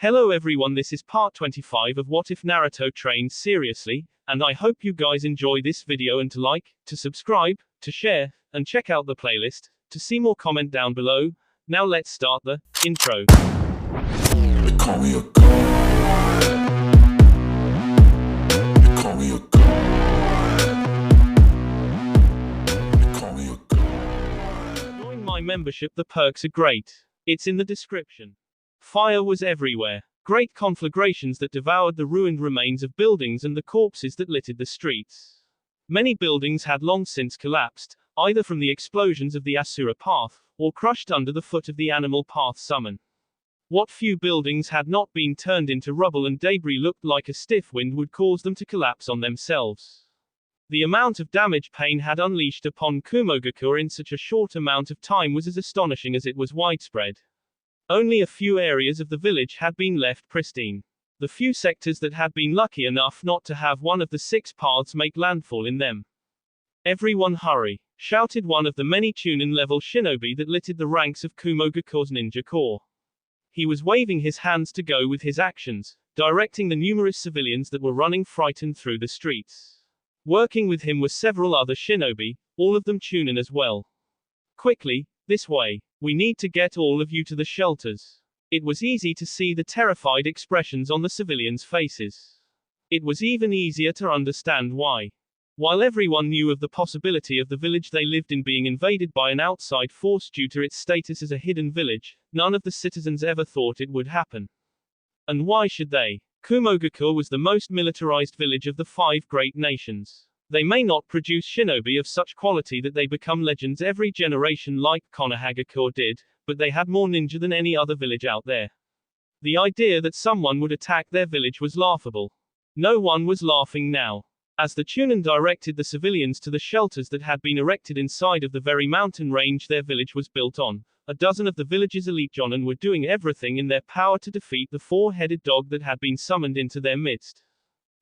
Hello everyone, this is part 25 of What If Naruto Trains Seriously, and I hope you guys enjoy this video and to like, to subscribe, to share, and check out the playlist, to see more comment down below. Now let's start the intro. They call me a god. They call me a god. They call me a god. Join my membership, the perks are great. It's in the description. Fire was everywhere. Great conflagrations that devoured the ruined remains of buildings and the corpses that littered the streets. Many buildings had long since collapsed, either from the explosions of the Asura path, or crushed under the foot of the animal path summon. What few buildings had not been turned into rubble and debris looked like a stiff wind would cause them to collapse on themselves. The amount of damage Pain had unleashed upon Kumogakure in such a short amount of time was as astonishing as it was widespread. Only a few areas of the village had been left pristine. The few sectors that had been lucky enough not to have one of the 6 paths make landfall in them. "Everyone hurry!" shouted one of the many Chunin-level shinobi that littered the ranks of Kumogakure's ninja corps. He was waving his hands to go with his actions, directing the numerous civilians that were running frightened through the streets. Working with him were several other shinobi, all of them Chunin as well. "Quickly, this way. We need to get all of you to the shelters." It was easy to see the terrified expressions on the civilians' faces. It was even easier to understand why. While everyone knew of the possibility of the village they lived in being invaded by an outside force due to its status as a hidden village, none of the citizens ever thought it would happen. And why should they? Kumogakure was the most militarized village of the 5 great nations. They may not produce shinobi of such quality that they become legends every generation like Konohagakure did, but they had more ninja than any other village out there. The idea that someone would attack their village was laughable. No one was laughing now. As the Chunin directed the civilians to the shelters that had been erected inside of the very mountain range their village was built on, a dozen of the village's elite jonin were doing everything in their power to defeat the 4-headed dog that had been summoned into their midst.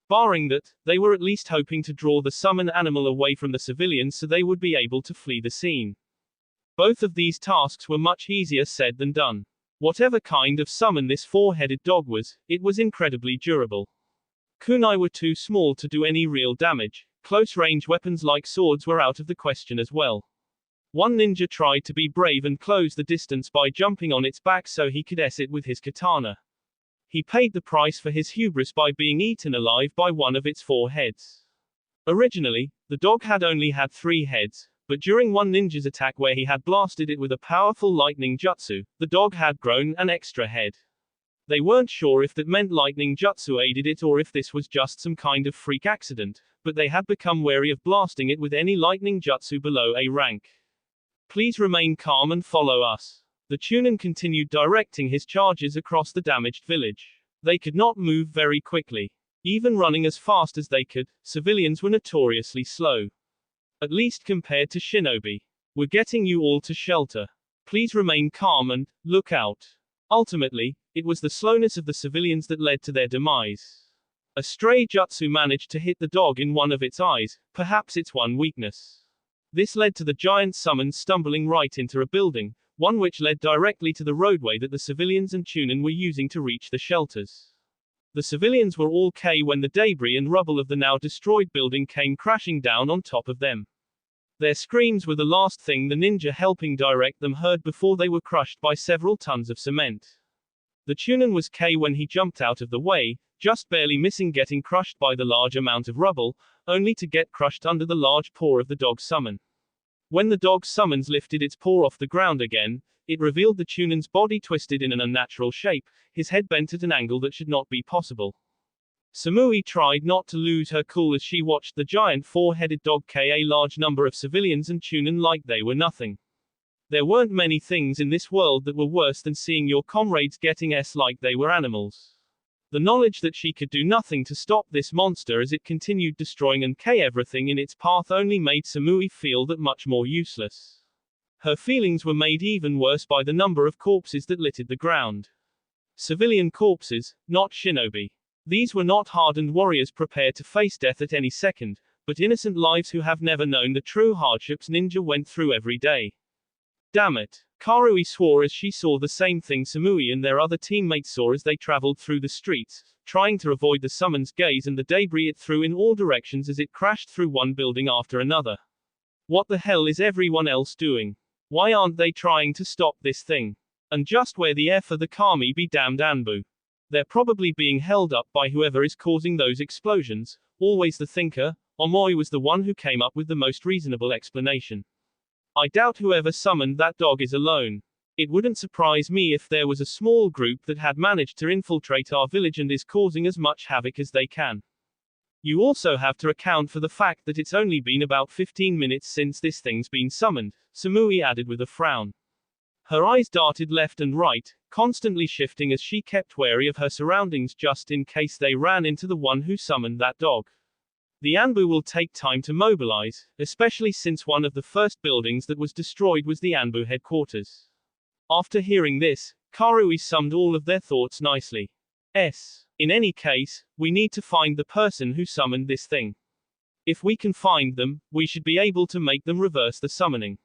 Barring that, they were at least hoping to draw the summoned animal away from the civilians so they would be able to flee the scene. Both of these tasks were much easier said than done. Whatever kind of summon this 4-headed dog was, it was incredibly durable. Kunai were too small to do any real damage. Close-range weapons like swords were out of the question as well. One ninja tried to be brave and close the distance by jumping on its back so he could S it with his katana. He paid the price for his hubris by being eaten alive by one of its 4 heads. Originally, the dog had only had 3 heads, but during one ninja's attack where he had blasted it with a powerful lightning jutsu, the dog had grown an extra head. They weren't sure if that meant lightning jutsu aided it or if this was just some kind of freak accident, but they had become wary of blasting it with any lightning jutsu below A rank. "Please remain calm and follow us." The Chunin continued directing his charges across the damaged village. They could not move very quickly. Even running as fast as they could, civilians were notoriously slow. At least compared to shinobi. "We're getting you all to shelter. Please remain calm and look out." Ultimately, it was the slowness of the civilians that led to their demise. A stray jutsu managed to hit the dog in one of its eyes, perhaps its one weakness. This led to the giant summon stumbling right into a building, one which led directly to the roadway that the civilians and Chunin were using to reach the shelters. The civilians were all K when the debris and rubble of the now destroyed building came crashing down on top of them. Their screams were the last thing the ninja helping direct them heard before they were crushed by several tons of cement. The Chunin was K when he jumped out of the way, just barely missing getting crushed by the large amount of rubble, only to get crushed under the large paw of the dog summon. When the dog's summons lifted its paw off the ground again, it revealed the Chunin's body twisted in an unnatural shape, his head bent at an angle that should not be possible. Samui tried not to lose her cool as she watched the giant 4-headed dog kill a large number of civilians and Chunin like they were nothing. There weren't many things in this world that were worse than seeing your comrades getting S like they were animals. The knowledge that she could do nothing to stop this monster as it continued destroying and K everything in its path only made Samui feel that much more useless. Her feelings were made even worse by the number of corpses that littered the ground. Civilian corpses, not shinobi. These were not hardened warriors prepared to face death at any second, but innocent lives who have never known the true hardships ninja went through every day. Damn it. Karui swore as she saw the same thing Samui and their other teammates saw as they traveled through the streets, trying to avoid the summon's gaze and the debris it threw in all directions as it crashed through one building after another. What the hell is everyone else doing? Why aren't they trying to stop this thing? And just where the F are the Kami be damned Anbu. They're probably being held up by whoever is causing those explosions. Always the thinker, Omoi was the one who came up with the most reasonable explanation. I doubt whoever summoned that dog is alone. It wouldn't surprise me if there was a small group that had managed to infiltrate our village and is causing as much havoc as they can. You also have to account for the fact that it's only been about 15 minutes since this thing's been summoned, Samui added with a frown. Her eyes darted left and right, constantly shifting as she kept wary of her surroundings just in case they ran into the one who summoned that dog. The Anbu will take time to mobilize, especially since one of the first buildings that was destroyed was the Anbu headquarters. After hearing this, Karui summed all of their thoughts nicely. In any case, we need to find the person who summoned this thing. If we can find them, we should be able to make them reverse the summoning.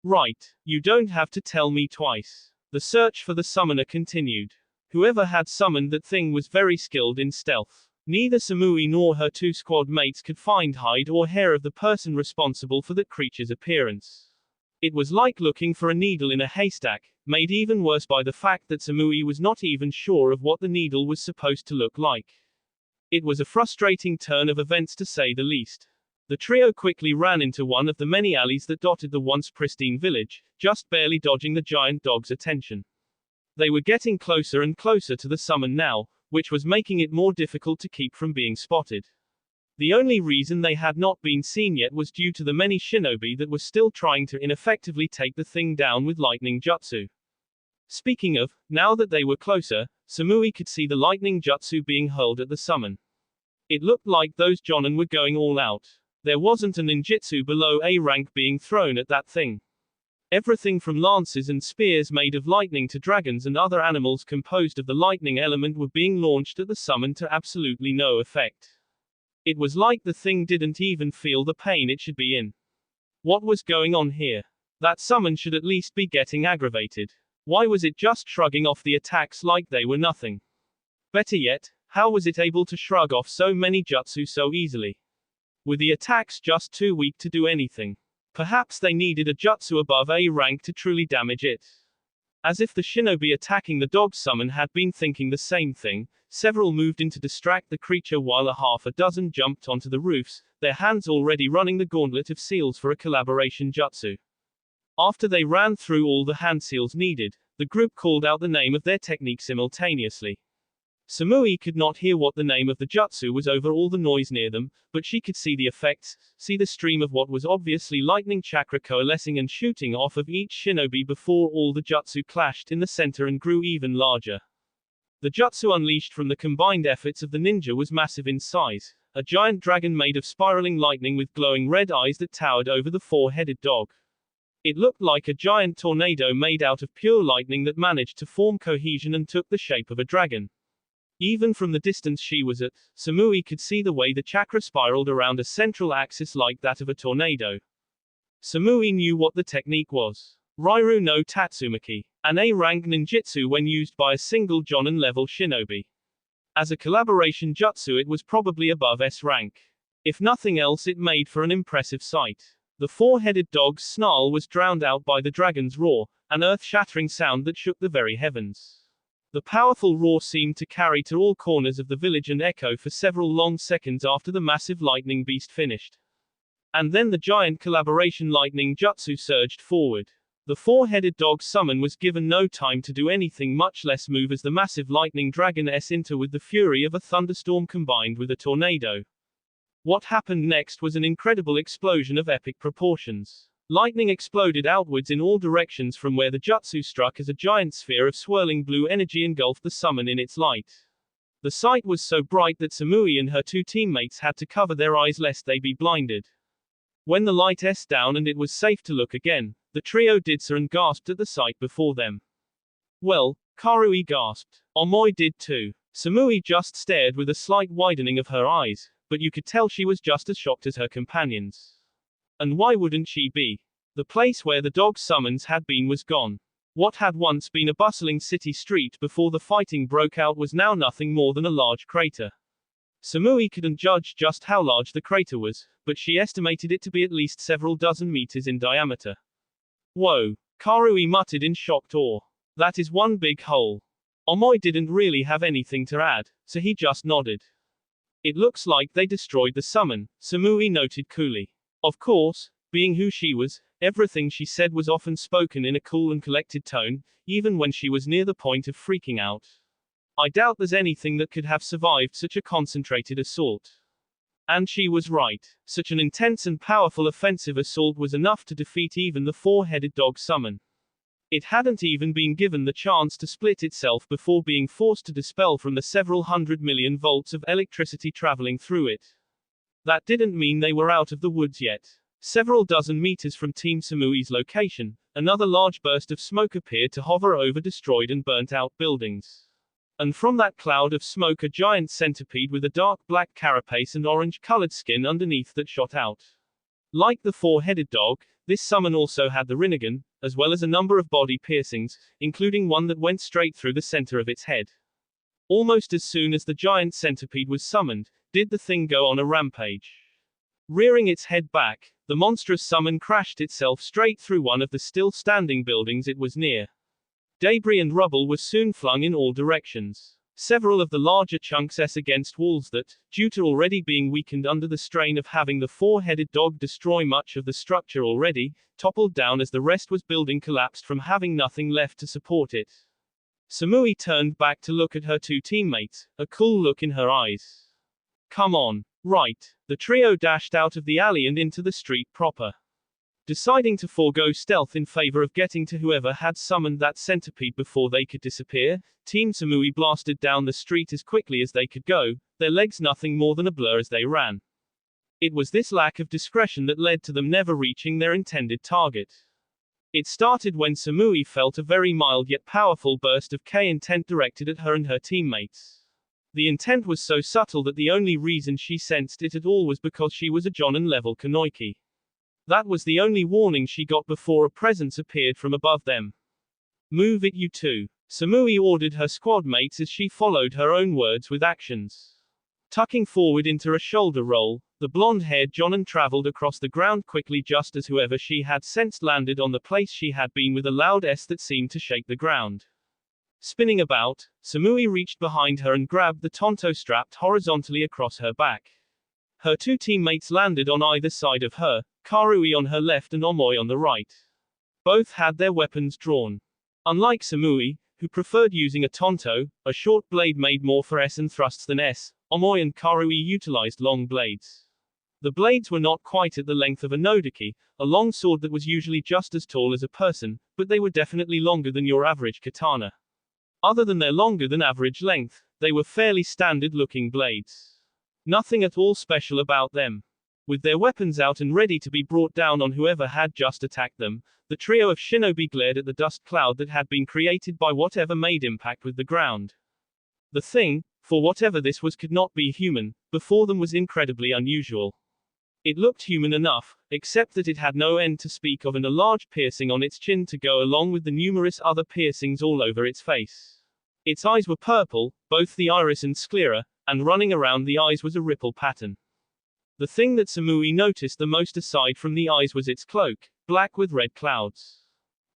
Right, you don't have to tell me twice. The search for the summoner continued. Whoever had summoned that thing was very skilled in stealth. Neither Samui nor her two squad mates could find hide or hair of the person responsible for that creature's appearance. It was like looking for a needle in a haystack, made even worse by the fact that Samui was not even sure of what the needle was supposed to look like. It was a frustrating turn of events to say the least. The trio quickly ran into one of the many alleys that dotted the once pristine village, just barely dodging the giant dog's attention. They were getting closer and closer to the summon now, which was making it more difficult to keep from being spotted. The only reason they had not been seen yet was due to the many shinobi that were still trying to ineffectively take the thing down with lightning jutsu. Speaking of, now that they were closer, Samui could see the lightning jutsu being hurled at the summon. It looked like those jonin were going all out. There wasn't a ninjutsu below A rank being thrown at that thing. Everything from lances and spears made of lightning to dragons and other animals composed of the lightning element were being launched at the summon to absolutely no effect. It was like the thing didn't even feel the pain it should be in. What was going on here? That summon should at least be getting aggravated. Why was it just shrugging off the attacks like they were nothing? Better yet, how was it able to shrug off so many jutsu so easily? Were the attacks just too weak to do anything? Perhaps they needed a jutsu above A rank to truly damage it. As if the shinobi attacking the dog summon had been thinking the same thing, several moved in to distract the creature while a half a dozen jumped onto the roofs, their hands already running the gauntlet of seals for a collaboration jutsu. After they ran through all the hand seals needed, the group called out the name of their technique simultaneously. Samui could not hear what the name of the jutsu was over all the noise near them, but she could see the effects, see the stream of what was obviously lightning chakra coalescing and shooting off of each shinobi before all the jutsu clashed in the center and grew even larger. The jutsu unleashed from the combined efforts of the ninja was massive in size, a giant dragon made of spiraling lightning with glowing red eyes that towered over the four-headed dog. It looked like a giant tornado made out of pure lightning that managed to form cohesion and took the shape of a dragon. Even from the distance she was at, Samui could see the way the chakra spiraled around a central axis like that of a tornado. Samui knew what the technique was. Rairu no Tatsumaki, an A-rank ninjutsu when used by a single jonin-level shinobi. As a collaboration jutsu it was probably above S rank. If nothing else it made for an impressive sight. The four-headed dog's snarl was drowned out by the dragon's roar, an earth-shattering sound that shook the very heavens. The powerful roar seemed to carry to all corners of the village and echo for several long seconds after the massive lightning beast finished. And then the giant collaboration lightning jutsu surged forward. The four-headed dog's summon was given no time to do anything, much less move, as the massive lightning dragon entered with the fury of a thunderstorm combined with a tornado. What happened next was an incredible explosion of epic proportions. Lightning exploded outwards in all directions from where the jutsu struck as a giant sphere of swirling blue energy engulfed the summon in its light. The sight was so bright that Samui and her two teammates had to cover their eyes lest they be blinded. When the light down and it was safe to look again, the trio did so and gasped at the sight before them. Well, Karui gasped. Omoi did too. Samui just stared with a slight widening of her eyes, but you could tell she was just as shocked as her companions. And why wouldn't she be? The place where the dog summons had been was gone. What had once been a bustling city street before the fighting broke out was now nothing more than a large crater. Samui couldn't judge just how large the crater was, but she estimated it to be at least several dozen meters in diameter. Whoa! Karui muttered in shocked awe. That is one big hole. Omoi didn't really have anything to add, so he just nodded. It looks like they destroyed the summon, Samui noted coolly. Of course, being who she was, everything she said was often spoken in a cool and collected tone, even when she was near the point of freaking out. I doubt there's anything that could have survived such a concentrated assault. And she was right. Such an intense and powerful offensive assault was enough to defeat even the four-headed dog summon. It hadn't even been given the chance to split itself before being forced to dispel from the several 100 million volts of electricity traveling through it. That didn't mean they were out of the woods yet. Several dozen meters from Team Samui's location, another large burst of smoke appeared to hover over destroyed and burnt-out buildings. And from that cloud of smoke a giant centipede with a dark black carapace and orange-colored skin underneath that shot out. Like the four-headed dog, this summon also had the Rinnegan, as well as a number of body piercings, including one that went straight through the center of its head. Almost as soon as the giant centipede was summoned, did the thing go on a rampage. Rearing its head back, the monstrous summon crashed itself straight through one of the still-standing buildings it was near. Debris and rubble was soon flung in all directions. Several of the larger chunks against walls that, due to already being weakened under the strain of having the four-headed dog destroy much of the structure already, toppled down as the rest was building collapsed from having nothing left to support it. Samui turned back to look at her two teammates, a cool look in her eyes. Come on. Right. The trio dashed out of the alley and into the street proper. Deciding to forego stealth in favor of getting to whoever had summoned that centipede before they could disappear, Team Samui blasted down the street as quickly as they could go, their legs nothing more than a blur as they ran. It was this lack of discretion that led to them never reaching their intended target. It started when Samui felt a very mild yet powerful burst of K-intent directed at her and her teammates. The intent was so subtle that the only reason she sensed it at all was because she was a Jonin-level Kunoichi. That was the only warning she got before a presence appeared from above them. Move it, you two. Samui ordered her squad mates as she followed her own words with actions. Tucking forward into a shoulder roll, the blonde-haired Jonin traveled across the ground quickly just as whoever she had sensed landed on the place she had been with a loud S that seemed to shake the ground. Spinning about, Samui reached behind her and grabbed the Tonto strapped horizontally across her back. Her two teammates landed on either side of her, Karui on her left and Omoi on the right. Both had their weapons drawn. Unlike Samui, who preferred using a Tonto, a short blade made more for S and thrusts than S, Omoi and Karui utilized long blades. The blades were not quite at the length of a Nodaki, a long sword that was usually just as tall as a person, but they were definitely longer than your average katana. Other than their longer than average length, they were fairly standard-looking blades. Nothing at all special about them. With their weapons out and ready to be brought down on whoever had just attacked them, the trio of shinobi glared at the dust cloud that had been created by whatever made impact with the ground. The thing, for whatever this was, could not be human, before them was incredibly unusual. It looked human enough, except that it had no end to speak of and a large piercing on its chin to go along with the numerous other piercings all over its face. Its eyes were purple, both the iris and sclera, and running around the eyes was a ripple pattern. The thing that Samui noticed the most aside from the eyes was its cloak, black with red clouds.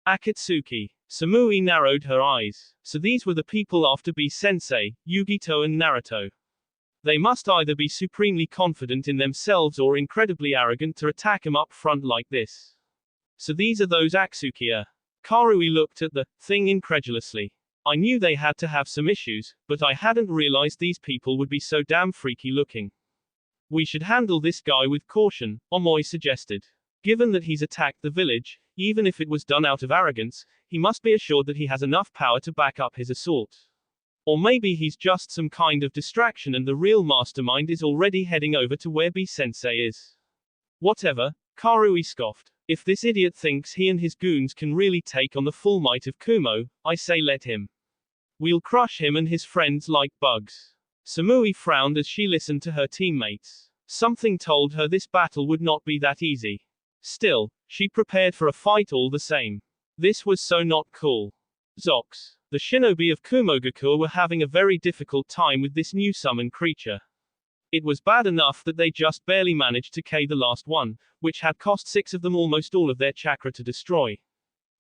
Akatsuki. Samui narrowed her eyes. So these were the people after B-sensei, Yugito and Naruto. They must either be supremely confident in themselves or incredibly arrogant to attack him up front like this. So these are those Akatsuki. Karui looked at the thing incredulously. I knew they had to have some issues, but I hadn't realized these people would be so damn freaky looking. We should handle this guy with caution, Omoi suggested. Given that he's attacked the village, even if it was done out of arrogance, he must be assured that he has enough power to back up his assault. Or maybe he's just some kind of distraction and the real mastermind is already heading over to where B-sensei is. Whatever, Karui scoffed. If this idiot thinks he and his goons can really take on the full might of Kumo, I say let him. We'll crush him and his friends like bugs. Samui frowned as she listened to her teammates. Something told her this battle would not be that easy. Still, she prepared for a fight all the same. This was so not cool. Zox. The shinobi of Kumogakur were having a very difficult time with this new summon creature. It was bad enough that they just barely managed to K the last one, which had cost 6 of them almost all of their chakra to destroy.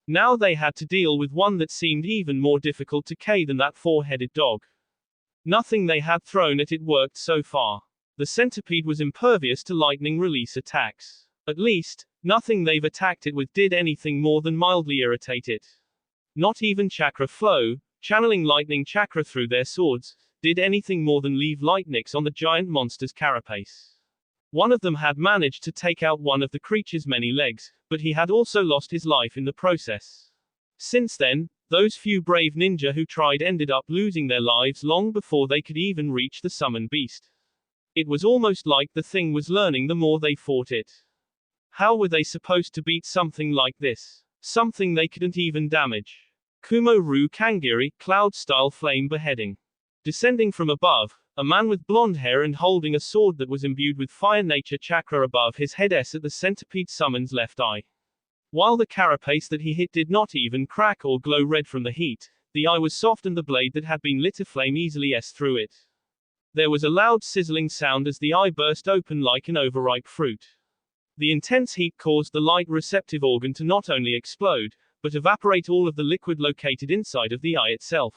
Now they had to deal with one that seemed even more difficult to K than that 4-headed dog. Nothing they had thrown at it worked so far. The centipede was impervious to lightning release attacks. At least, nothing they've attacked it with did anything more than mildly irritate it. Not even chakra flow, channeling lightning chakra through their swords, did anything more than leave light nicks on the giant monster's carapace. One of them had managed to take out one of the creature's many legs, but he had also lost his life in the process. Since then, those few brave ninja who tried ended up losing their lives long before they could even reach the summoned beast. It was almost like the thing was learning the more they fought it. How were they supposed to beat something like this? Something they couldn't even damage. Kumo Ru Kangiri, cloud-style flame beheading. Descending from above, a man with blonde hair and holding a sword that was imbued with fire nature chakra above his head at the centipede summon's left eye. While the carapace that he hit did not even crack or glow red from the heat, the eye was soft and the blade that had been lit aflame easily through it. There was a loud sizzling sound as the eye burst open like an overripe fruit. The intense heat caused the light receptive organ to not only explode, but evaporate all of the liquid located inside of the eye itself.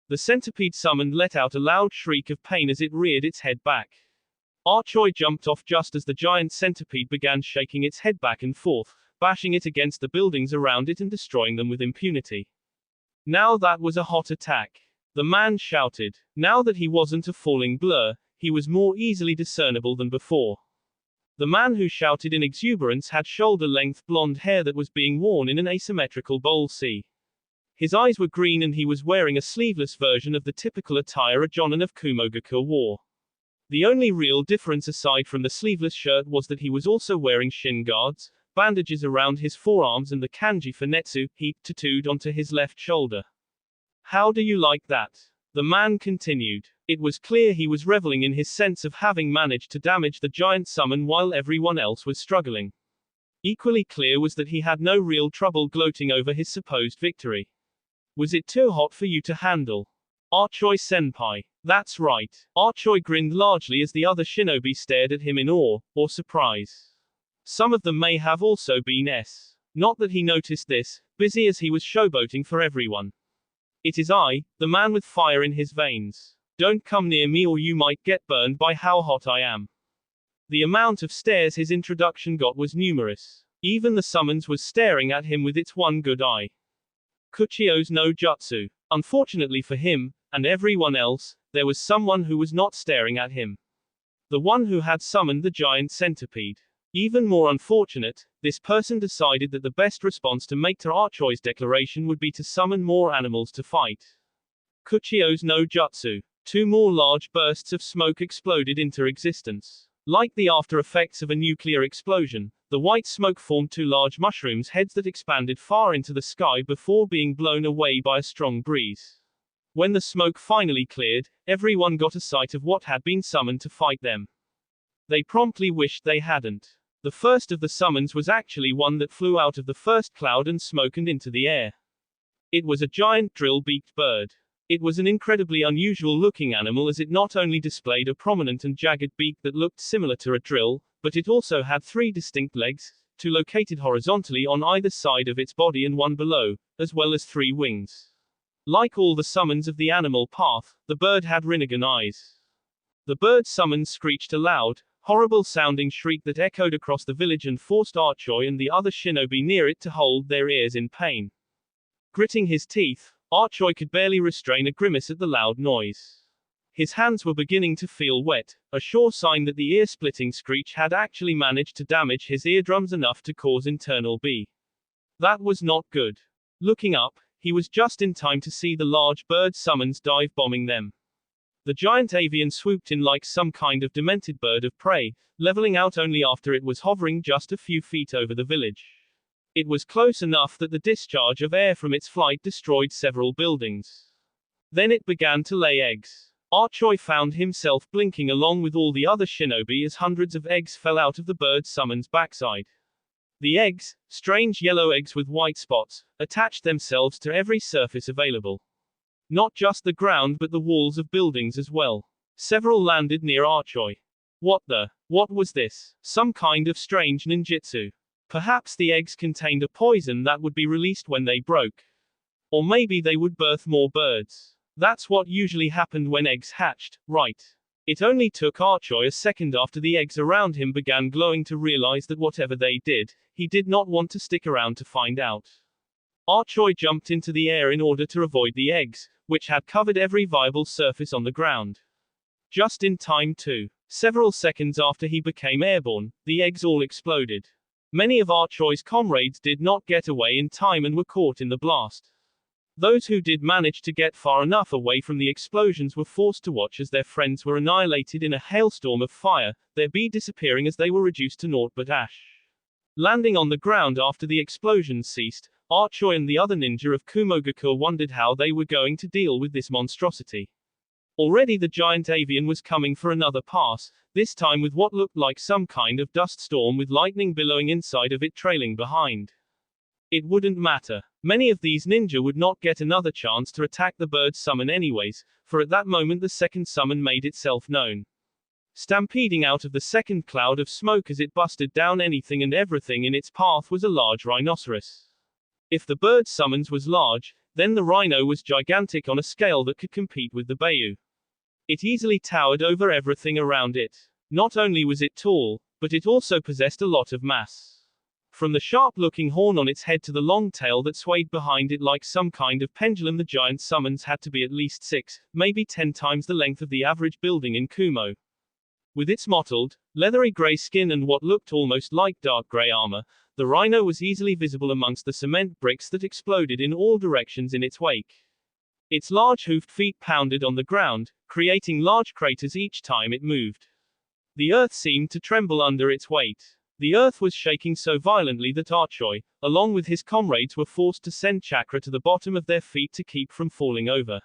The centipede summoned let out a loud shriek of pain as it reared its head back. Archoi jumped off just as the giant centipede began shaking its head back and forth, bashing it against the buildings around it and destroying them with impunity. Now that was a hot attack. The man shouted. Now that he wasn't a falling blur, he was more easily discernible than before. The man who shouted in exuberance had shoulder-length blonde hair that was being worn in an asymmetrical bowl C. His eyes were green and he was wearing a sleeveless version of the typical attire a Jonin of Kumogakur wore. The only real difference aside from the sleeveless shirt was that he was also wearing shin guards, bandages around his forearms and the kanji for Netsu, heaped tattooed onto his left shoulder. How do you like that? The man continued. It was clear he was reveling in his sense of having managed to damage the giant summon while everyone else was struggling. Equally clear was that he had no real trouble gloating over his supposed victory. Was it too hot for you to handle? Archoi senpai. That's right. Archoi grinned largely as the other shinobi stared at him in awe, or surprise. Some of them may have also been not that he noticed this, busy as he was showboating for everyone. It is I, the man with fire in his veins. Don't come near me or you might get burned by how hot I am. The amount of stares his introduction got was numerous. Even the summons was staring at him with its one good eye. Kuchio's no jutsu. Unfortunately for him, and everyone else, there was someone who was not staring at him. The one who had summoned the giant centipede. Even more unfortunate, this person decided that the best response to make to Archoi's declaration would be to summon more animals to fight. Kuchio's no jutsu. 2 more large bursts of smoke exploded into existence. Like the after effects of a nuclear explosion, the white smoke formed 2 large mushrooms' heads that expanded far into the sky before being blown away by a strong breeze. When the smoke finally cleared, everyone got a sight of what had been summoned to fight them. They promptly wished they hadn't. The first of the summons was actually one that flew out of the first cloud and smoke and into the air. It was a giant drill-beaked bird. It was an incredibly unusual-looking animal as it not only displayed a prominent and jagged beak that looked similar to a drill, but it also had 3 distinct legs, 2 located horizontally on either side of its body and 1 below, as well as 3 wings. Like all the summons of the animal path, the bird had Rinnegan eyes. The bird summons screeched a loud, horrible-sounding shriek that echoed across the village and forced Archoi and the other shinobi near it to hold their ears in pain. Gritting his teeth, Archoi could barely restrain a grimace at the loud noise. His hands were beginning to feel wet, a sure sign that the ear-splitting screech had actually managed to damage his eardrums enough to cause internal B. That was not good. Looking up, he was just in time to see the large bird summons dive bombing them. The giant avian swooped in like some kind of demented bird of prey, leveling out only after it was hovering just a few feet over the village. It was close enough that the discharge of air from its flight destroyed several buildings. Then it began to lay eggs. Archoi found himself blinking along with all the other shinobi as hundreds of eggs fell out of the bird summon's backside. The eggs, strange yellow eggs with white spots, attached themselves to every surface available. Not just the ground but the walls of buildings as well. Several landed near Archoi. What was this? Some kind of strange ninjutsu. Perhaps the eggs contained a poison that would be released when they broke. Or maybe they would birth more birds. That's what usually happened when eggs hatched, right? It only took Archoi a second after the eggs around him began glowing to realize that whatever they did, he did not want to stick around to find out. Archoi jumped into the air in order to avoid the eggs, which had covered every viable surface on the ground. Just in time too. Several seconds after he became airborne, the eggs all exploded. Many of Archoi's comrades did not get away in time and were caught in the blast. Those who did manage to get far enough away from the explosions were forced to watch as their friends were annihilated in a hailstorm of fire, their bi disappearing as they were reduced to naught but ash. Landing on the ground after the explosions ceased, Archoi and the other ninja of Kumogakur wondered how they were going to deal with this monstrosity. Already the giant avian was coming for another pass, this time with what looked like some kind of dust storm with lightning billowing inside of it trailing behind. It wouldn't matter. Many of these ninja would not get another chance to attack the bird's summon anyways, for at that moment the second summon made itself known. Stampeding out of the second cloud of smoke as it busted down anything and everything in its path was a large rhinoceros. If the bird's summons was large, then the rhino was gigantic on a scale that could compete with the Bayou. It easily towered over everything around it. Not only was it tall, but it also possessed a lot of mass. From the sharp-looking horn on its head to the long tail that swayed behind it like some kind of pendulum, the giant summons had to be at least 6, maybe 10 times the length of the average building in Kumo. With its mottled, leathery gray skin and what looked almost like dark gray armor, the rhino was easily visible amongst the cement bricks that exploded in all directions in its wake. Its large hoofed feet pounded on the ground, creating large craters each time it moved. The earth seemed to tremble under its weight. The earth was shaking so violently that Archoi, along with his comrades, were forced to send chakra to the bottom of their feet to keep from falling over.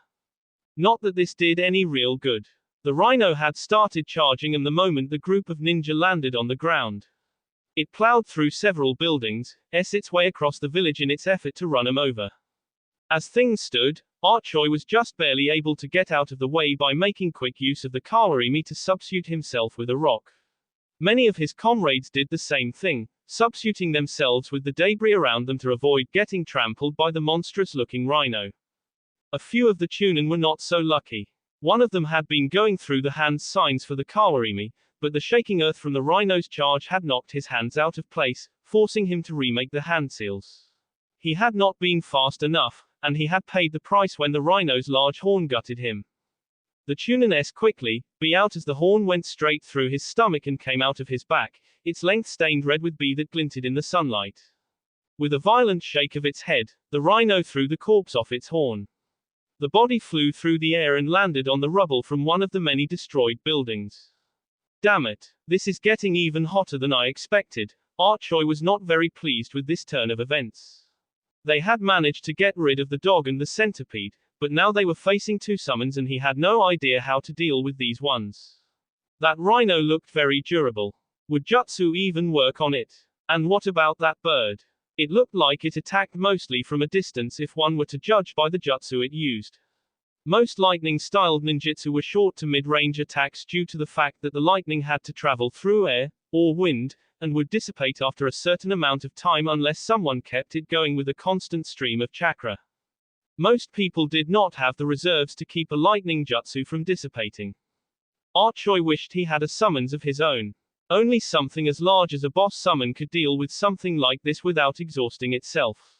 Not that this did any real good. The rhino had started charging, and the moment the group of ninja landed on the ground, it plowed through several buildings, its way across the village in its effort to run them over. As things stood, Archoi was just barely able to get out of the way by making quick use of the kawarimi to substitute himself with a rock. Many of his comrades did the same thing, substituting themselves with the debris around them to avoid getting trampled by the monstrous-looking rhino. A few of the Chunin were not so lucky. One of them had been going through the hand signs for the kawarimi, but the shaking earth from the rhino's charge had knocked his hands out of place, forcing him to remake the hand seals. He had not been fast enough, and he had paid the price when the rhino's large horn gutted him. The Chunin quickly be out as the horn went straight through his stomach and came out of his back, its length stained red with bi that glinted in the sunlight. With a violent shake of its head, the rhino threw the corpse off its horn. The body flew through the air and landed on the rubble from one of the many destroyed buildings. Damn it, this is getting even hotter than I expected. Archoi was not very pleased with this turn of events. They had managed to get rid of the dog and the centipede, but now they were facing 2 summons and he had no idea how to deal with these ones. That rhino looked very durable. Would jutsu even work on it? And what about that bird? It looked like it attacked mostly from a distance if one were to judge by the jutsu it used. Most lightning-styled ninjutsu were short to mid-range attacks due to the fact that the lightning had to travel through air, or wind, and would dissipate after a certain amount of time unless someone kept it going with a constant stream of chakra. Most people did not have the reserves to keep a lightning jutsu from dissipating. Archoi wished he had a summons of his own. Only something as large as a boss summon could deal with something like this without exhausting itself.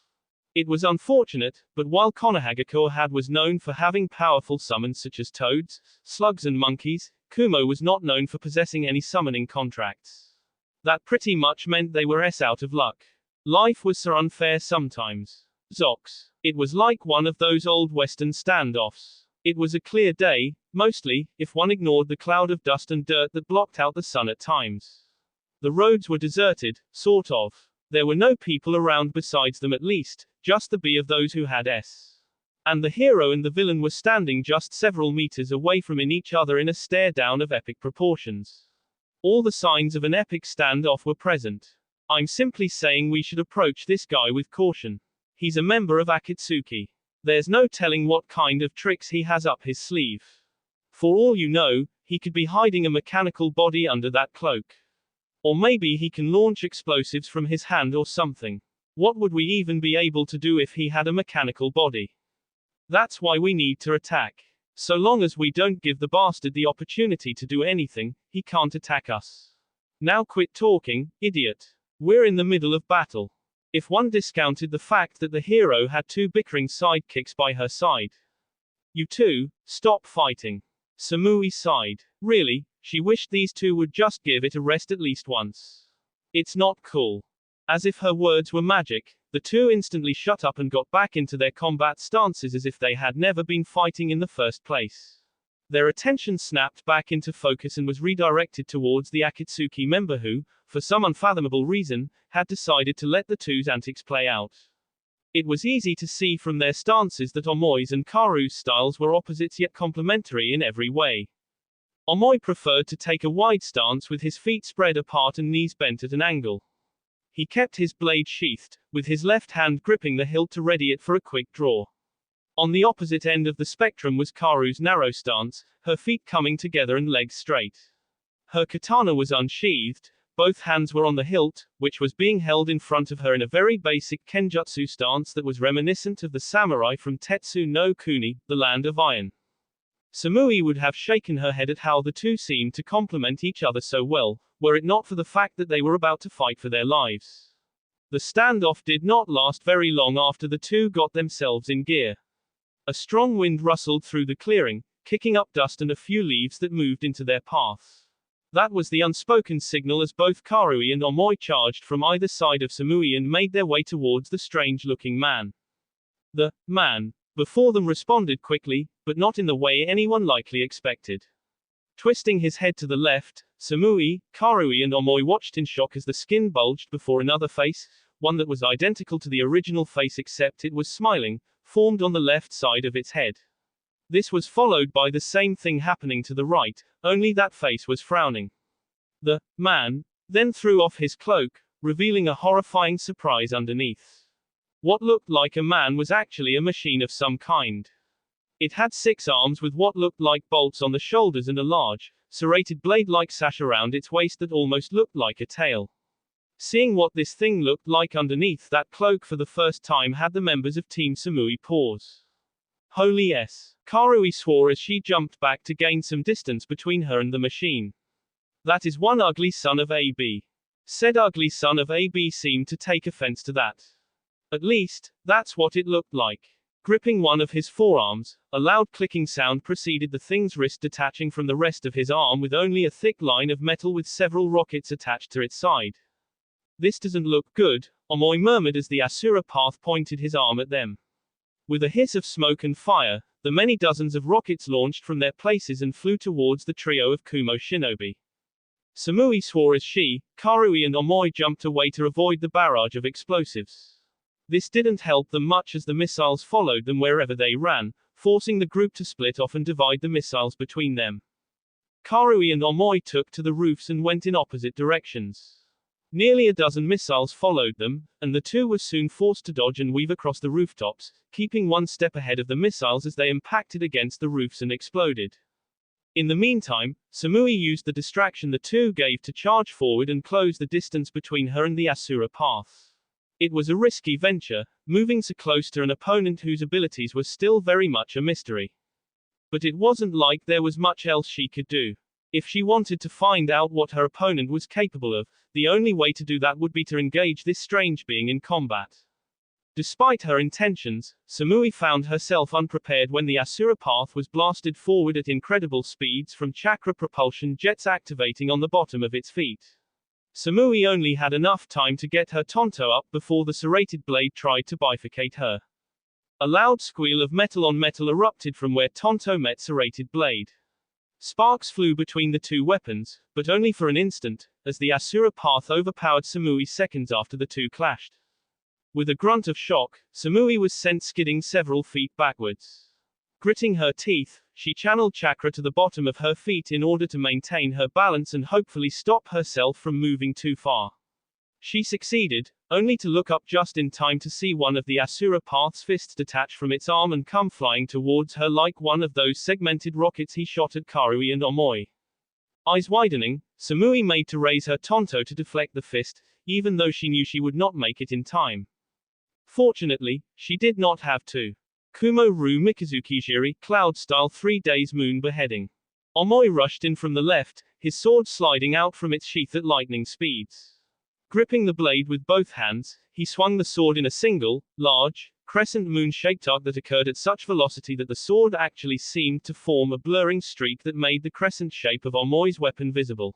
It was unfortunate, but while Konohagakure was known for having powerful summons such as toads, slugs and monkeys, Kumo was not known for possessing any summoning contracts. That pretty much meant they were out of luck. Life was so unfair sometimes. Zox. It was like one of those old Western standoffs. It was a clear day, mostly, if one ignored the cloud of dust and dirt that blocked out the sun at times. The roads were deserted, sort of. There were no people around besides them, at least, just the bi of those who had S. And the hero and the villain were standing just several meters away from each other in a stare-down of epic proportions. All the signs of an epic standoff were present. I'm simply saying we should approach this guy with caution. He's a member of Akatsuki. There's no telling what kind of tricks he has up his sleeve. For all you know, he could be hiding a mechanical body under that cloak. Or maybe he can launch explosives from his hand or something. What would we even be able to do if he had a mechanical body? That's why we need to attack. So long as we don't give the bastard the opportunity to do anything, he can't attack us. Now quit talking, idiot. We're in the middle of battle. If one discounted the fact that the hero had two bickering sidekicks by her side. You two, stop fighting. Samui sighed. Really, she wished these two would just give it a rest at least once. It's not cool. As if her words were magic, the two instantly shut up and got back into their combat stances as if they had never been fighting in the first place. Their attention snapped back into focus and was redirected towards the Akatsuki member who, for some unfathomable reason, had decided to let the two's antics play out. It was easy to see from their stances that Omoi's and Karu's styles were opposites yet complementary in every way. Omoi preferred to take a wide stance with his feet spread apart and knees bent at an angle. He kept his blade sheathed, with his left hand gripping the hilt to ready it for a quick draw. On the opposite end of the spectrum was Karu's narrow stance, her feet coming together and legs straight. Her katana was unsheathed, both hands were on the hilt, which was being held in front of her in a very basic kenjutsu stance that was reminiscent of the samurai from Tetsu no Kuni, the Land of Iron. Samui would have shaken her head at how the two seemed to complement each other so well, were it not for the fact that they were about to fight for their lives. The standoff did not last very long after the two got themselves in gear. A strong wind rustled through the clearing, kicking up dust and a few leaves that moved into their path. That was the unspoken signal as both Karui and Omoi charged from either side of Samui and made their way towards the strange-looking man. The man before them responded quickly, but not in the way anyone likely expected. Twisting his head to the left, Samui, Karui and Omoi watched in shock as the skin bulged before another face, one that was identical to the original face except it was smiling, formed on the left side of its head. This was followed by the same thing happening to the right, only that face was frowning. The man then threw off his cloak, revealing a horrifying surprise underneath. What looked like a man was actually a machine of some kind. It had 6 arms with what looked like bolts on the shoulders and a large, serrated blade-like sash around its waist that almost looked like a tail. Seeing what this thing looked like underneath that cloak for the first time had the members of Team Samui pause. Holy s. Karui swore as she jumped back to gain some distance between her and the machine. That is one ugly son of AB. Said ugly son of AB seemed to take offense to that. At least, that's what it looked like. Gripping one of his forearms, a loud clicking sound preceded the thing's wrist detaching from the rest of his arm with only a thick line of metal with several rockets attached to its side. This doesn't look good, Omoi murmured as the Asura Path pointed his arm at them. With a hiss of smoke and fire, the many dozens of rockets launched from their places and flew towards the trio of Kumo shinobi. Samui swore as she, Karui and Omoi jumped away to avoid the barrage of explosives. This didn't help them much as the missiles followed them wherever they ran, forcing the group to split off and divide the missiles between them. Karui and Omoi took to the roofs and went in opposite directions. Nearly a dozen missiles followed them, and the two were soon forced to dodge and weave across the rooftops, keeping one step ahead of the missiles as they impacted against the roofs and exploded. In the meantime, Samui used the distraction the two gave to charge forward and close the distance between her and the Asura Path. It was a risky venture, moving so close to an opponent whose abilities were still very much a mystery. But it wasn't like there was much else she could do. If she wanted to find out what her opponent was capable of, the only way to do that would be to engage this strange being in combat. Despite her intentions, Samui found herself unprepared when the Asura Path was blasted forward at incredible speeds from chakra propulsion jets activating on the bottom of its feet. Samui only had enough time to get her Tonto up before the serrated blade tried to bifurcate her. A loud squeal of metal on metal erupted from where Tonto met serrated blade. Sparks flew between the two weapons, but only for an instant, as the Asura Path overpowered Samui seconds after the two clashed. With a grunt of shock, Samui was sent skidding several feet backwards. Gritting her teeth, she channeled chakra to the bottom of her feet in order to maintain her balance and hopefully stop herself from moving too far. She succeeded, only to look up just in time to see one of the Asura Path's fists detach from its arm and come flying towards her like one of those segmented rockets he shot at Karui and Omoi. Eyes widening, Samui made to raise her tonto to deflect the fist, even though she knew she would not make it in time. Fortunately, she did not have to. Kumo Ru Mikazukijiri, Cloud Style 3 Days Moon Beheading. Omoi rushed in from the left, his sword sliding out from its sheath at lightning speeds. Gripping the blade with both hands, he swung the sword in a single, large, crescent moon-shaped arc that occurred at such velocity that the sword actually seemed to form a blurring streak that made the crescent shape of Omoi's weapon visible.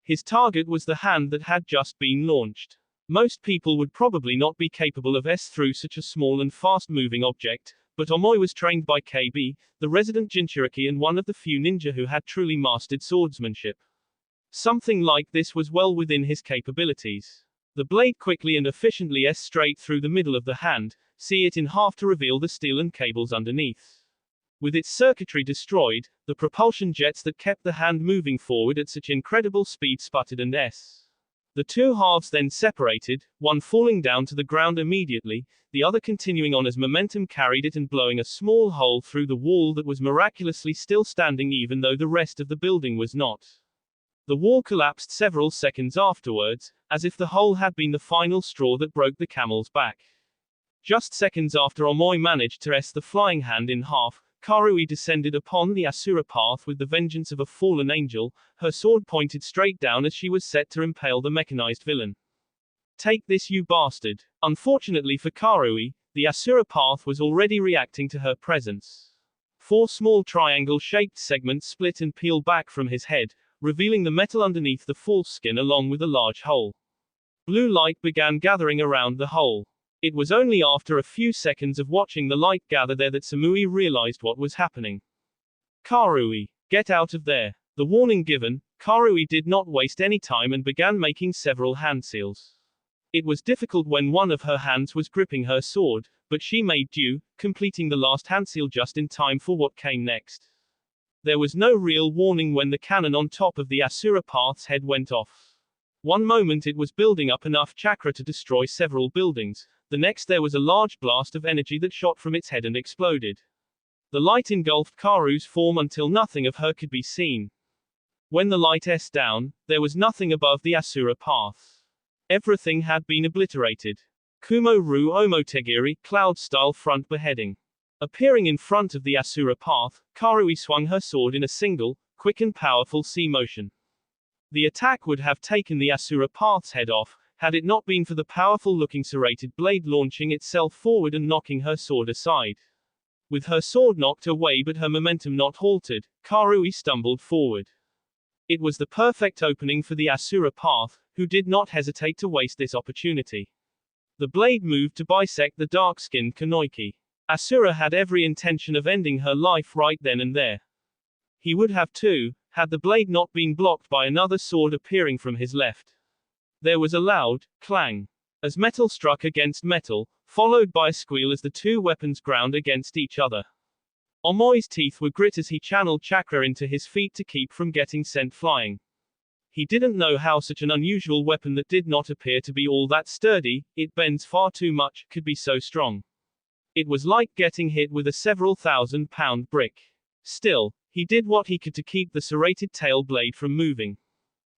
His target was the hand that had just been launched. Most people would probably not be capable of through such a small and fast-moving object, but Omoi was trained by KB, the resident Jinchuriki and one of the few ninja who had truly mastered swordsmanship. Something like this was well within his capabilities. The blade quickly and efficiently straight through the middle of the hand, see it in half to reveal the steel and cables underneath. With its circuitry destroyed, the propulsion jets that kept the hand moving forward at such incredible speed sputtered and The two halves then separated, one falling down to the ground immediately, the other continuing on as momentum carried it and blowing a small hole through the wall that was miraculously still standing even though the rest of the building was not. The wall collapsed several seconds afterwards, as if the hole had been the final straw that broke the camel's back. Just seconds after Omoi managed to the flying hand in half, Karui descended upon the Asura path with the vengeance of a fallen angel, her sword pointed straight down as she was set to impale the mechanized villain. Take this, you bastard! Unfortunately for Karui, the Asura path was already reacting to her presence. 4 small triangle-shaped segments split and peeled back from his head, revealing the metal underneath the false skin along with a large hole. Blue light began gathering around the hole. It was only after a few seconds of watching the light gather there that Samui realized what was happening. Karui, get out of there. The warning given, Karui did not waste any time and began making several hand seals. It was difficult when one of her hands was gripping her sword, but she made do, completing the last hand seal just in time for what came next. There was no real warning when the cannon on top of the Asura path's head went off. One moment it was building up enough chakra to destroy several buildings, the next there was a large blast of energy that shot from its head and exploded. The light engulfed Karu's form until nothing of her could be seen. When the light down, there was nothing above the Asura path. Everything had been obliterated. Kumo Ru Omotegiri, Cloud Style Front Beheading. Appearing in front of the Asura path, Karui swung her sword in a single, quick and powerful C motion. The attack would have taken the Asura path's head off, had it not been for the powerful-looking serrated blade launching itself forward and knocking her sword aside. With her sword knocked away but her momentum not halted, Karui stumbled forward. It was the perfect opening for the Asura path, who did not hesitate to waste this opportunity. The blade moved to bisect the dark-skinned Kanoiki. Asura had every intention of ending her life right then and there. He would have too, had the blade not been blocked by another sword appearing from his left. There was a loud clang as metal struck against metal, followed by a squeal as the two weapons ground against each other. Omoi's teeth were grit as he channeled chakra into his feet to keep from getting sent flying. He didn't know how such an unusual weapon that did not appear to be all that sturdy, it bends far too much, could be so strong. It was like getting hit with a several thousand-pound brick. Still, he did what he could to keep the serrated tail blade from moving.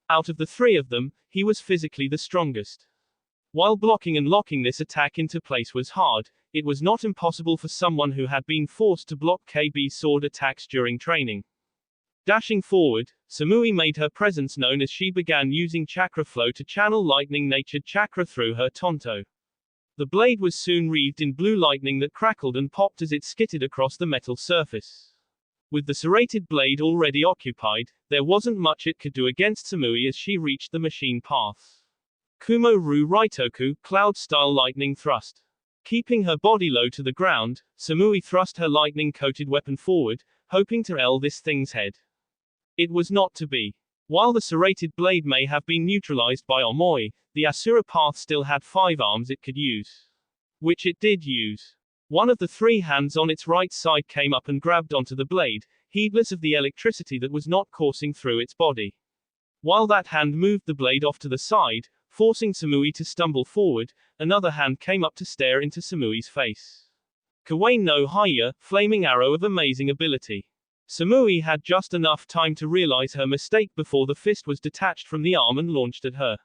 Out of the 3 of them, he was physically the strongest. While blocking and locking this attack into place was hard, it was not impossible for someone who had been forced to block KB's sword attacks during training. Dashing forward, Samui made her presence known as she began using chakra flow to channel lightning-natured chakra through her tonto. The blade was soon wreathed in blue lightning that crackled and popped as it skittered across the metal surface. With the serrated blade already occupied, there wasn't much it could do against Samui as she reached the machine path. Kumo Ru Raitoku, Cloud Style Lightning Thrust. Keeping her body low to the ground, Samui thrust her lightning-coated weapon forward, hoping to this thing's head. It was not to be. While the serrated blade may have been neutralized by Omoi, the Asura path still had 5 arms it could use. Which it did use. One of the 3 hands on its right side came up and grabbed onto the blade, heedless of the electricity that was not coursing through its body. While that hand moved the blade off to the side, Forcing Samui to stumble forward, another hand came up to stare into Samui's face. Kawaii no Haya, flaming arrow of amazing ability. Samui had just enough time to realize her mistake before the fist was detached from the arm and launched at her.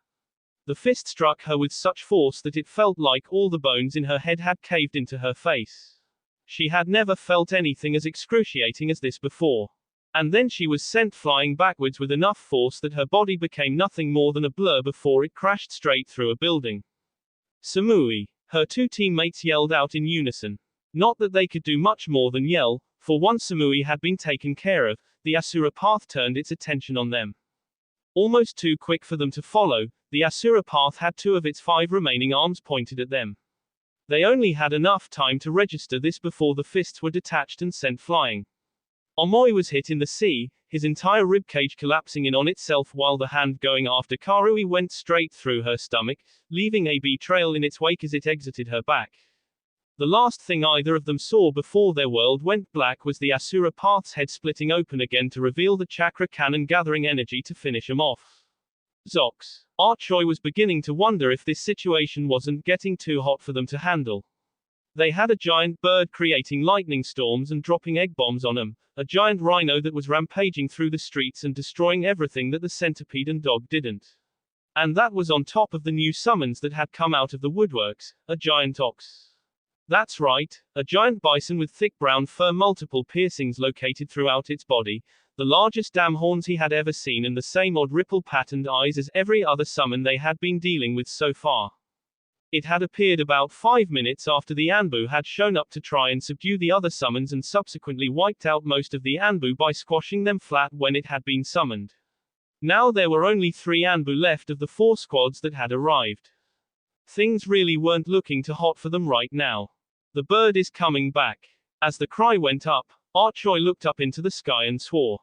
The fist struck her with such force that it felt like all the bones in her head had caved into her face. She had never felt anything as excruciating as this before. And then she was sent flying backwards with enough force that her body became nothing more than a blur before it crashed straight through a building. Samui. Her two teammates yelled out in unison. Not that they could do much more than yell, for once Samui had been taken care of, the Asura path turned its attention on them. Almost too quick for them to follow, the Asura path had 2 of its 5 remaining arms pointed at them. They only had enough time to register this before the fists were detached and sent flying. Omoi was hit in the sea, his entire ribcage collapsing in on itself while the hand going after Karui went straight through her stomach, leaving a B trail in its wake as it exited her back. The last thing either of them saw before their world went black was the Asura path's head splitting open again to reveal the chakra cannon gathering energy to finish him off. Zox. Archoi was beginning to wonder if this situation wasn't getting too hot for them to handle. They had a giant bird creating lightning storms and dropping egg bombs on them, a giant rhino that was rampaging through the streets and destroying everything that the centipede and dog didn't. And that was on top of the new summons that had come out of the woodworks, a giant ox. That's right, a giant bison with thick brown fur, multiple piercings located throughout its body, the largest damn horns he had ever seen, and the same odd ripple-patterned eyes as every other summon they had been dealing with so far. It had appeared about 5 minutes after the Anbu had shown up to try and subdue the other summons and subsequently wiped out most of the Anbu by squashing them flat when it had been summoned. Now there were only 3 Anbu left of the 4 squads that had arrived. Things really weren't looking too hot for them right now. The bird is coming back. As the cry went up, Archoi looked up into the sky and swore.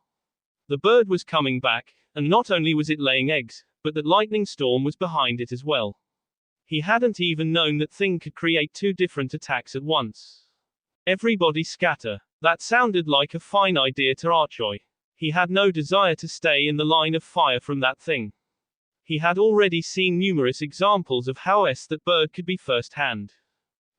The bird was coming back, and not only was it laying eggs, but that lightning storm was behind it as well. He hadn't even known that thing could create 2 different attacks at once. Everybody scatter. That sounded like a fine idea to Archoi. He had no desire to stay in the line of fire from that thing. He had already seen numerous examples of how that bird could be first-hand.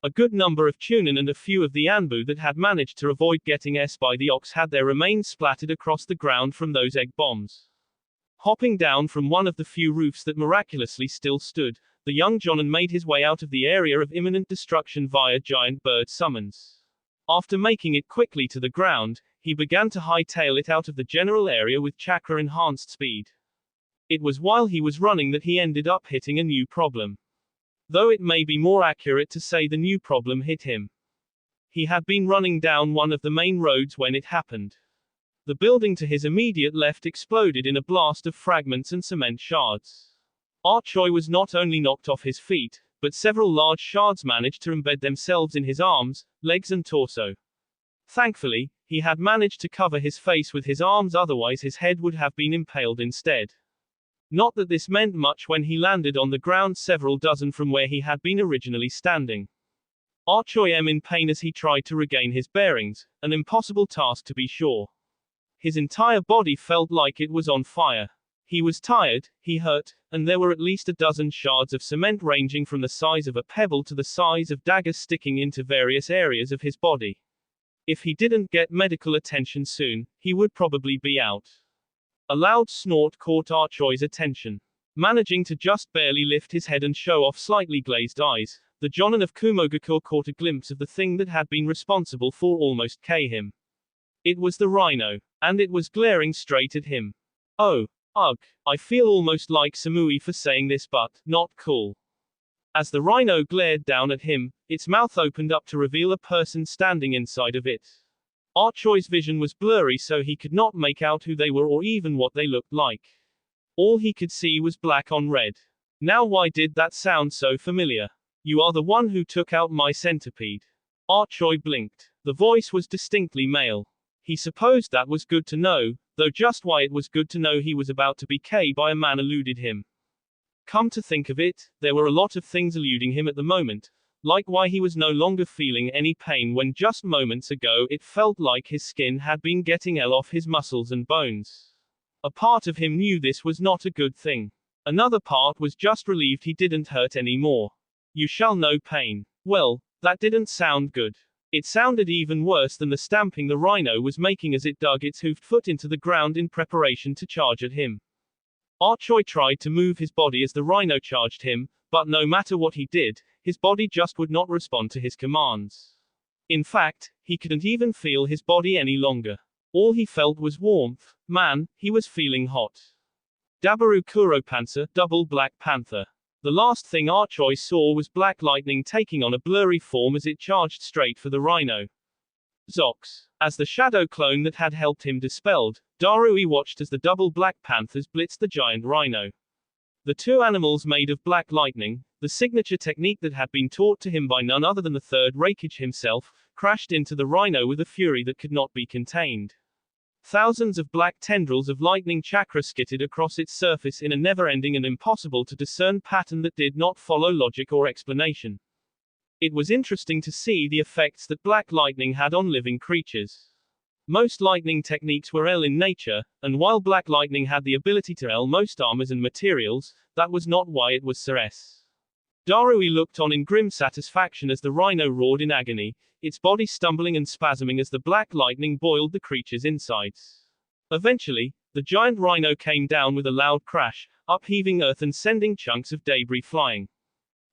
A good number of Chunin and a few of the Anbu that had managed to avoid getting by the ox had their remains splattered across the ground from those egg bombs. Hopping down from one of the few roofs that miraculously still stood, the young Jonin made his way out of the area of imminent destruction via giant bird summons. After making it quickly to the ground, he began to hightail it out of the general area with chakra-enhanced speed. It was while he was running that he ended up hitting a new problem. Though it may be more accurate to say the new problem hit him. He had been running down one of the main roads when it happened. The building to his immediate left exploded in a blast of fragments and cement shards. Archoi was not only knocked off his feet, but several large shards managed to embed themselves in his arms, legs and torso. Thankfully, he had managed to cover his face with his arms, otherwise his head would have been impaled instead. Not that this meant much when he landed on the ground several dozen from where he had been originally standing. Archoi was in pain as he tried to regain his bearings, an impossible task to be sure. His entire body felt like it was on fire. He was tired, he hurt, and there were at least a dozen shards of cement ranging from the size of a pebble to the size of daggers sticking into various areas of his body. If he didn't get medical attention soon, he would probably be out. A loud snort caught Archoi's attention. Managing to just barely lift his head and show off slightly glazed eyes, the Jonin of Kumogakur caught a glimpse of the thing that had been responsible for almost killing him. It was the rhino, and it was glaring straight at him. Oh, ugh, I feel almost like Samui for saying this, but not cool. As the rhino glared down at him, its mouth opened up to reveal a person standing inside of it. Archoi's vision was blurry, so he could not make out who they were or even what they looked like. All he could see was black on red. Now why did that sound so familiar? You are the one who took out my centipede. Archoi blinked. The voice was distinctly male. He supposed that was good to know, though just why it was good to know he was about to be killed by a man eluded him. Come to think of it, there were a lot of things eluding him at the moment. Like why he was no longer feeling any pain when just moments ago it felt like his skin had been getting off his muscles and bones. A part of him knew this was not a good thing. Another part was just relieved he didn't hurt anymore. You shall know pain. Well, that didn't sound good. It sounded even worse than the stamping the rhino was making as it dug its hoofed foot into the ground in preparation to charge at him. Archoi tried to move his body as the rhino charged him, but no matter what he did, his body just would not respond to his commands. In fact, he couldn't even feel his body any longer. All he felt was warmth. Man, he was feeling hot. Dabaru Kuropanzer, double Black Panther. The last thing Archoi saw was black lightning taking on a blurry form as it charged straight for the rhino. Zox. As the shadow clone that had helped him dispelled, Darui watched as the double Black Panthers blitzed the giant rhino. The two animals made of black lightning, the signature technique that had been taught to him by none other than the third Raikage himself, crashed into the rhino with a fury that could not be contained. Thousands of black tendrils of lightning chakra skittered across its surface in a never-ending and impossible-to-discern pattern that did not follow logic or explanation. It was interesting to see the effects that black lightning had on living creatures. Most lightning techniques were L in nature, and while black lightning had the ability to L most armors and materials, that was not why it was Sir S. Darui looked on in grim satisfaction as the rhino roared in agony, its body stumbling and spasming as the black lightning boiled the creature's insides. Eventually, the giant rhino came down with a loud crash, upheaving earth and sending chunks of debris flying.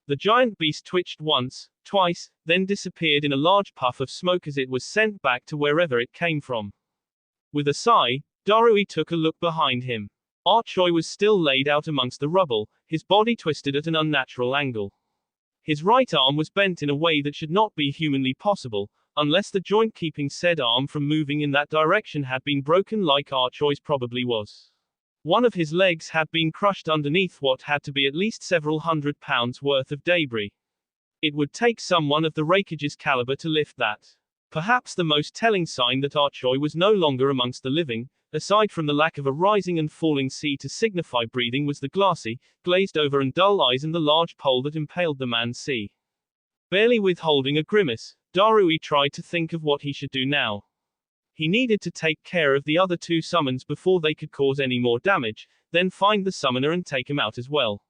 The giant beast twitched once, twice, then disappeared in a large puff of smoke as it was sent back to wherever it came from. With a sigh, Darui took a look behind him. Archoi was still laid out amongst the rubble, his body twisted at an unnatural angle. His right arm was bent in a way that should not be humanly possible, unless the joint keeping said arm from moving in that direction had been broken like Archoi's probably was. One of his legs had been crushed underneath what had to be at least several £100 worth of debris. It would take someone of the Raikage's caliber to lift that. Perhaps the most telling sign that Archoi was no longer amongst the living, aside from the lack of a rising and falling sea to signify breathing, was the glassy, glazed over and dull eyes and the large pole that impaled the man's sea. Barely withholding a grimace, Darui tried to think of what he should do now. He needed to take care of the other two summons before they could cause any more damage, then find the summoner and take him out as well.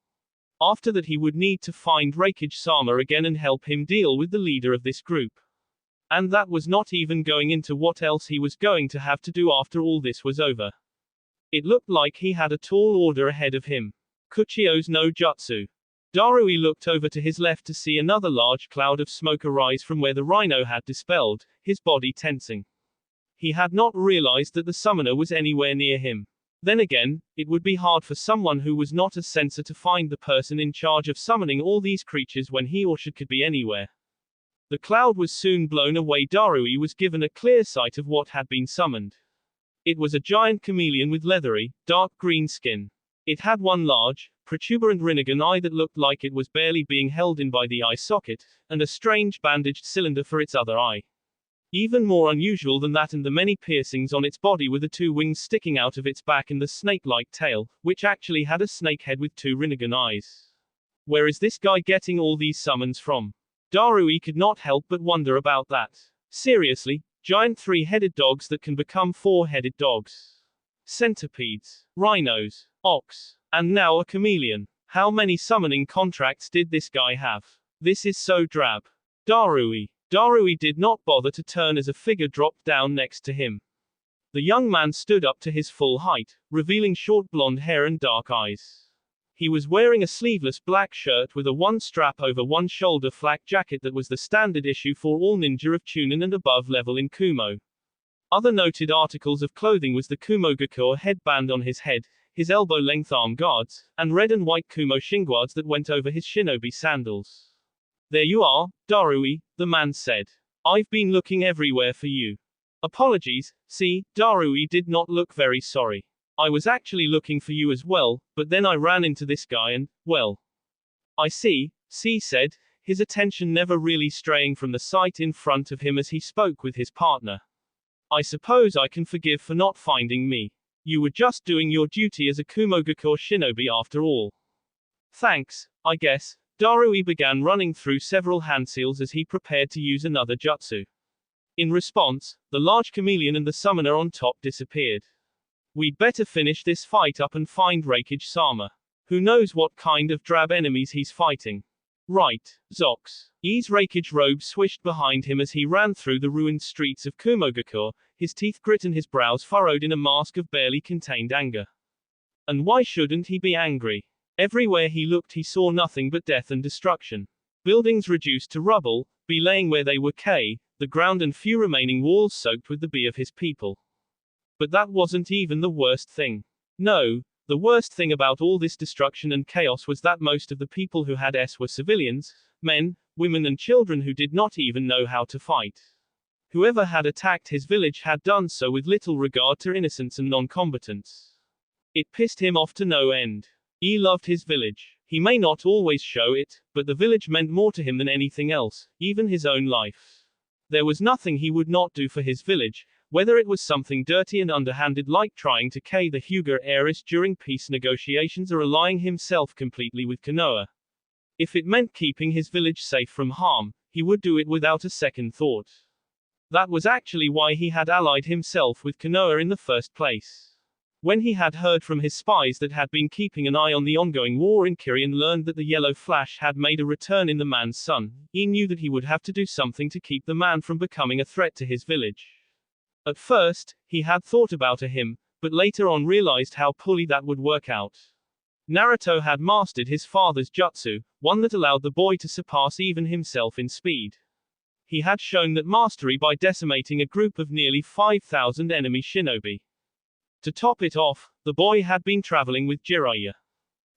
After that he would need to find Raikage Sama again and help him deal with the leader of this group. And that was not even going into what else he was going to have to do after all this was over. It looked like he had a tall order ahead of him. Kuchio's no Jutsu. Darui looked over to his left to see another large cloud of smoke arise from where the rhino had dispelled, his body tensing. He had not realized that the summoner was anywhere near him. Then again, it would be hard for someone who was not a censor to find the person in charge of summoning all these creatures when he or she could be anywhere. The cloud was soon blown away. Darui was given a clear sight of what had been summoned. It was a giant chameleon with leathery, dark green skin. It had one large, protuberant Rinnegan eye that looked like it was barely being held in by the eye socket, and a strange bandaged cylinder for its other eye. Even more unusual than that and the many piercings on its body were the two wings sticking out of its back and the snake-like tail, which actually had a snake head with two Rinnegan eyes. Where is this guy getting all these summons from? Darui could not help but wonder about that. Seriously, giant three-headed dogs that can become four-headed dogs. Centipedes, rhinos, ox, and now a chameleon. How many summoning contracts did this guy have? This is so drab. Darui did not bother to turn as a figure dropped down next to him. The young man stood up to his full height, revealing short blonde hair and dark eyes. He was wearing a sleeveless black shirt with a one-strap over one shoulder flak jacket that was the standard issue for all ninja of Chunin and above level in Kumo. Other noted articles of clothing was the Kumo Gakure headband on his head, his elbow-length arm guards, and red and white Kumo shinguards that went over his shinobi sandals. There you are, Darui, the man said. I've been looking everywhere for you. Apologies, see, Darui did not look very sorry. I was actually looking for you as well, but then I ran into this guy and, well. I see, said, his attention never really straying from the sight in front of him as he spoke with his partner. I suppose I can forgive for not finding me. You were just doing your duty as a Kumogakure shinobi after all. Thanks, I guess. Darui began running through several handseals as he prepared to use another jutsu. In response, the large chameleon and the summoner on top disappeared. We'd better finish this fight up and find Raikage Sama. Who knows what kind of drab enemies he's fighting? Right, Zox. E's rakiage robe swished behind him as he ran through the ruined streets of Kumogakure, his teeth grit and his brows furrowed in a mask of barely contained anger. And why shouldn't he be angry? Everywhere he looked he saw nothing but death and destruction. Buildings reduced to rubble, belaying where they were the ground and few remaining walls soaked with the blood of his people. But that wasn't even the worst thing. No, the worst thing about all this destruction and chaos was that most of the people who had were civilians, men, women and children who did not even know how to fight. Whoever had attacked his village had done so with little regard to innocence and non-combatants. It pissed him off to no end. He loved his village. He may not always show it, but the village meant more to him than anything else, even his own life. There was nothing he would not do for his village, whether it was something dirty and underhanded like trying to kill the Hyuga heiress during peace negotiations or allying himself completely with Konoha. If it meant keeping his village safe from harm, he would do it without a second thought. That was actually why he had allied himself with Konoha in the first place. When he had heard from his spies that had been keeping an eye on the ongoing war in Kiri and learned that the yellow flash had made a return in the man's son, he knew that he would have to do something to keep the man from becoming a threat to his village. At first, he had thought about him, but later on realized how poorly that would work out. Naruto had mastered his father's jutsu, one that allowed the boy to surpass even himself in speed. He had shown that mastery by decimating a group of nearly 5,000 enemy shinobi. To top it off, the boy had been traveling with Jiraiya.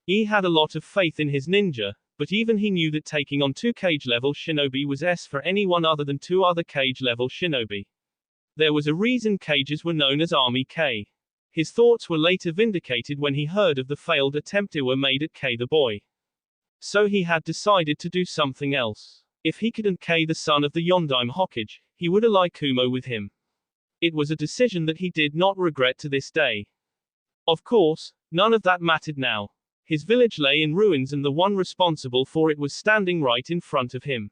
He had a lot of faith in his ninja, but even he knew that taking on 2 cage-level shinobi was for anyone other than 2 other cage-level shinobi. There was a reason cages were known as Army K. His thoughts were later vindicated when he heard of the failed attempt they were made at K the boy. So he had decided to do something else. If he couldn't K the son of the Yondaime Hokage, he would ally Kumo with him. It was a decision that he did not regret to this day. Of course, none of that mattered now. His village lay in ruins and the one responsible for it was standing right in front of him.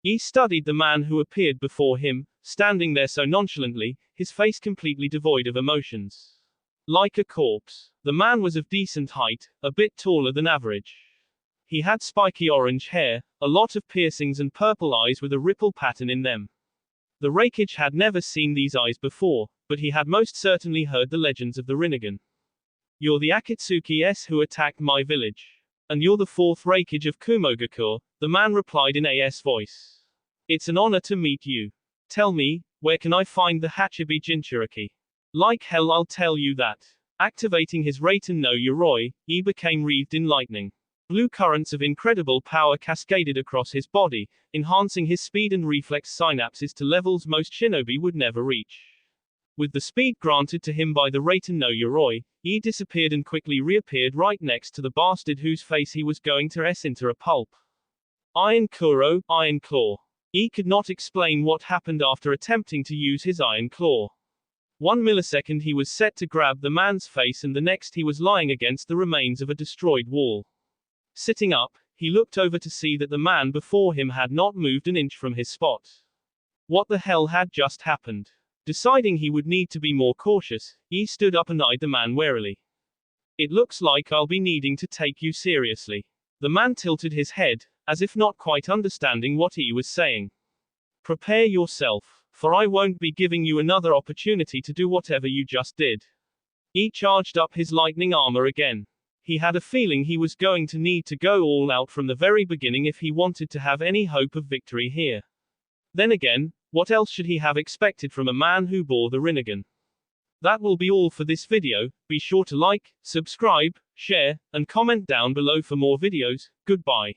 He studied the man who appeared before him, standing there so nonchalantly, his face completely devoid of emotions. Like a corpse. The man was of decent height, a bit taller than average. He had spiky orange hair, a lot of piercings and purple eyes with a ripple pattern in them. The Raikage had never seen these eyes before, but he had most certainly heard the legends of the Rinnegan. You're the Akatsuki who attacked my village. And you're the 4th Raikage of Kumogakure, the man replied in a voice. It's an honor to meet you. Tell me, where can I find the Hachibi Jinchuriki? Like hell I'll tell you that. Activating his Raiten no Yoroi, he became wreathed in lightning. Blue currents of incredible power cascaded across his body, enhancing his speed and reflex synapses to levels most shinobi would never reach. With the speed granted to him by the Raiten no Yoroi, he disappeared and quickly reappeared right next to the bastard whose face he was going to into a pulp. Iron Kuro, Iron Claw. He could not explain what happened after attempting to use his Iron Claw. 1 millisecond he was set to grab the man's face and the next he was lying against the remains of a destroyed wall. Sitting up, he looked over to see that the man before him had not moved an inch from his spot. What the hell had just happened? Deciding he would need to be more cautious, he stood up and eyed the man warily. It looks like I'll be needing to take you seriously. The man tilted his head, as if not quite understanding what he was saying. Prepare yourself, for I won't be giving you another opportunity to do whatever you just did. He charged up his lightning armor again. He had a feeling he was going to need to go all out from the very beginning if he wanted to have any hope of victory here. Then again, what else should he have expected from a man who bore the Rinnegan? That will be all for this video. Be sure to like, subscribe, share, and comment down below for more videos. Goodbye.